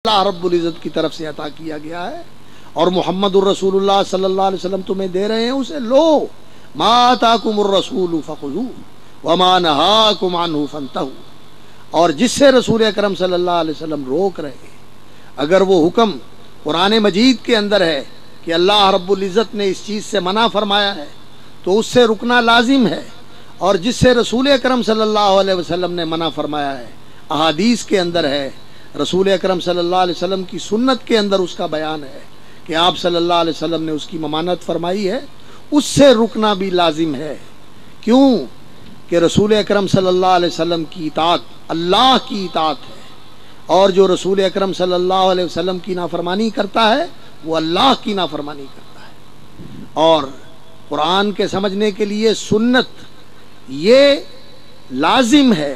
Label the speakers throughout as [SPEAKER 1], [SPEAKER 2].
[SPEAKER 1] اللہ رب العزت کی طرف سے عطا کیا گیا ہے اور محمد الرسول اللہ صلی اللہ علیہ وسلم تمہیں دے رہے ہیں، اسے لو۔ ما آتاکم الرسول فخذوہ وما نہاکم عنہ فانتہوا، اور جس سے رسول اکرم صلی اللہ علیہ وسلم روک رہے ہیں، اگر وہ حکم قرآن مجید کے اندر ہے کہ اللہ رب العزت نے اس چیز سے منع فرمایا ہے تو اس سے رکنا لازم ہے، اور جس سے رسول اکرم صلی اللہ علیہ وسلم نے منع فرمایا ہے احادیث کے اندر ہے، رسول اکرم صلی اللہ علیہ وسلم کی سنت کے اندر اس کا بیان ہے کہ آپ صلی اللہ علیہ وسلم نے اس کی ممانعت فرمائی ہے، اس سے رکنا بھی لازم ہے۔ کیوں کہ رسول اکرم صلی اللہ علیہ وسلم کی اطاعت اللہ کی اطاعت ہے، اور جو رسول اکرم صلی اللہ علیہ وسلم کی نافرمانی کرتا ہے وہ اللہ کی نافرمانی کرتا ہے۔ اور قرآن کے سمجھنے کے لیے سنت یہ لازم ہے،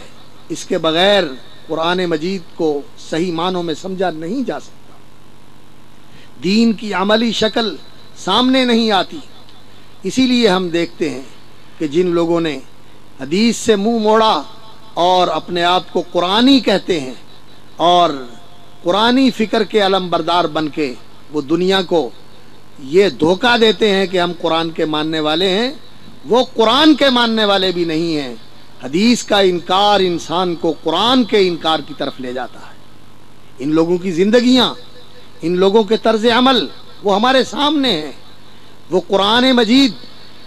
[SPEAKER 1] اس کے بغیر قرآن مجید کو صحیح معنوں میں سمجھا نہیں جا سکتا، دین کی عملی شکل سامنے نہیں آتی۔ اسی لیے ہم دیکھتے ہیں کہ جن لوگوں نے حدیث سے منہ موڑا اور اپنے آپ کو قرآنی کہتے ہیں اور قرآنی فکر کے علم بردار بن کے وہ دنیا کو یہ دھوکہ دیتے ہیں کہ ہم قرآن کے ماننے والے ہیں، وہ قرآن کے ماننے والے بھی نہیں ہیں۔ حدیث کا انکار انسان کو قرآن کے انکار کی طرف لے جاتا ہے۔ ان لوگوں کی زندگیاں، ان لوگوں کے طرز عمل وہ ہمارے سامنے ہیں۔ وہ قرآن مجید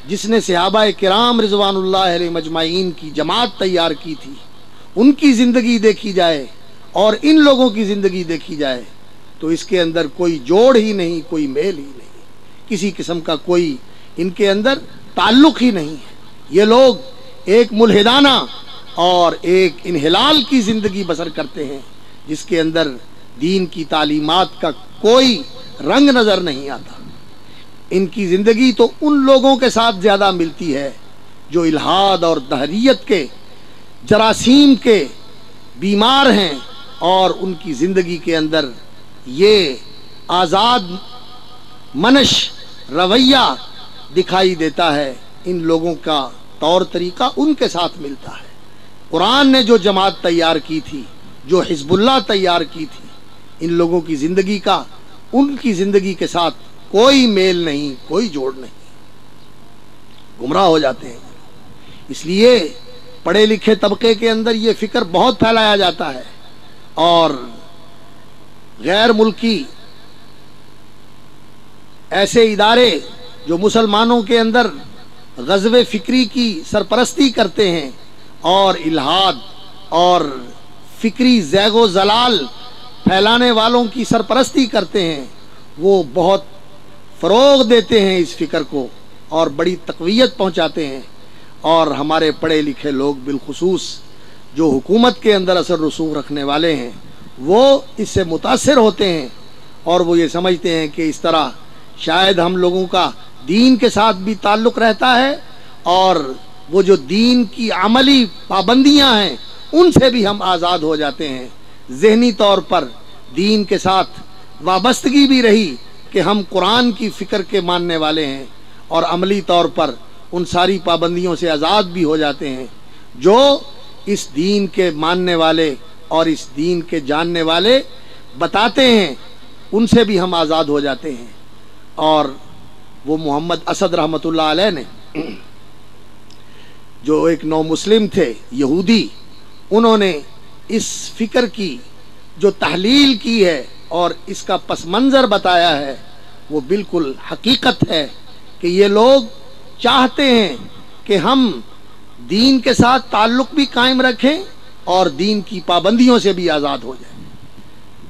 [SPEAKER 1] جس نے صحابہ کرام رضوان اللہ علیہ مجمعین کی جماعت تیار کی تھی، ان کی زندگی دیکھی جائے اور ان لوگوں کی زندگی دیکھی جائے تو اس کے اندر کوئی جوڑ ہی نہیں، کوئی میل ہی نہیں، کسی قسم کا کوئی ان کے اندر تعلق ہی نہیں ہے۔ یہ لوگ ایک ملحدانہ اور ایک انحلال کی زندگی بسر کرتے ہیں جس کے اندر دین کی تعلیمات کا کوئی رنگ نظر نہیں آتا۔ ان کی زندگی تو ان لوگوں کے ساتھ زیادہ ملتی ہے جو الحاد اور دہریت کے جراثیم کے بیمار ہیں، اور ان کی زندگی کے اندر یہ آزاد منش رویہ دکھائی دیتا ہے۔ ان لوگوں کا طور طریقہ ان کے ساتھ ملتا ہے۔ قرآن نے جو جماعت تیار کی تھی، جو حزب اللہ تیار کی تھی، ان لوگوں کی زندگی کا ان کی زندگی کے ساتھ کوئی میل نہیں، کوئی جوڑ نہیں، گمراہ ہو جاتے ہیں۔ اس لیے پڑھے لکھے طبقے کے اندر یہ فکر بہت پھیلایا جاتا ہے، اور غیر ملکی ایسے ادارے جو مسلمانوں کے اندر غزو فکری کی سرپرستی کرتے ہیں اور الحاد اور فکری زیغ و زلال پھیلانے والوں کی سرپرستی کرتے ہیں، وہ بہت فروغ دیتے ہیں اس فکر کو اور بڑی تقویت پہنچاتے ہیں۔ اور ہمارے پڑھے لکھے لوگ بالخصوص جو حکومت کے اندر اثر رسوخ رکھنے والے ہیں وہ اس سے متاثر ہوتے ہیں، اور وہ یہ سمجھتے ہیں کہ اس طرح شاید ہم لوگوں کا دین کے ساتھ بھی تعلق رہتا ہے، اور وہ جو دین کی عملی پابندیاں ہیں ان سے بھی ہم آزاد ہو جاتے ہیں۔ ذہنی طور پر دین کے ساتھ وابستگی بھی رہی کہ ہم قرآن کی فکر کے ماننے والے ہیں، اور عملی طور پر ان ساری پابندیوں سے آزاد بھی ہو جاتے ہیں جو اس دین کے ماننے والے اور اس دین کے جاننے والے بتاتے ہیں، ان سے بھی ہم آزاد ہو جاتے ہیں۔ اور وہ محمد اسد رحمۃ اللہ علیہ نے جو ایک نو مسلم تھے یہودی، انہوں نے اس فکر کی جو تحلیل کی ہے اور اس کا پس منظر بتایا ہے وہ بالکل حقیقت ہے کہ یہ لوگ چاہتے ہیں کہ ہم دین کے ساتھ تعلق بھی قائم رکھیں اور دین کی پابندیوں سے بھی آزاد ہو جائیں۔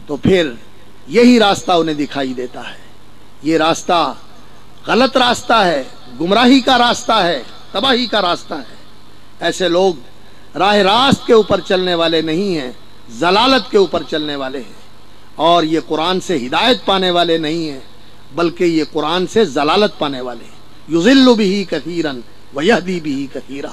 [SPEAKER 1] تو پھر یہی راستہ انہیں دکھائی دیتا ہے۔ یہ راستہ غلط راستہ ہے، گمراہی کا راستہ ہے، تباہی کا راستہ ہے۔ ایسے لوگ راہ راست کے اوپر چلنے والے نہیں ہیں، ضلالت کے اوپر چلنے والے ہیں، اور یہ قرآن سے ہدایت پانے والے نہیں ہیں بلکہ یہ قرآن سے ضلالت پانے والے ہیں۔ یضل بہ کثیرا ویہدی بہ کثیرا۔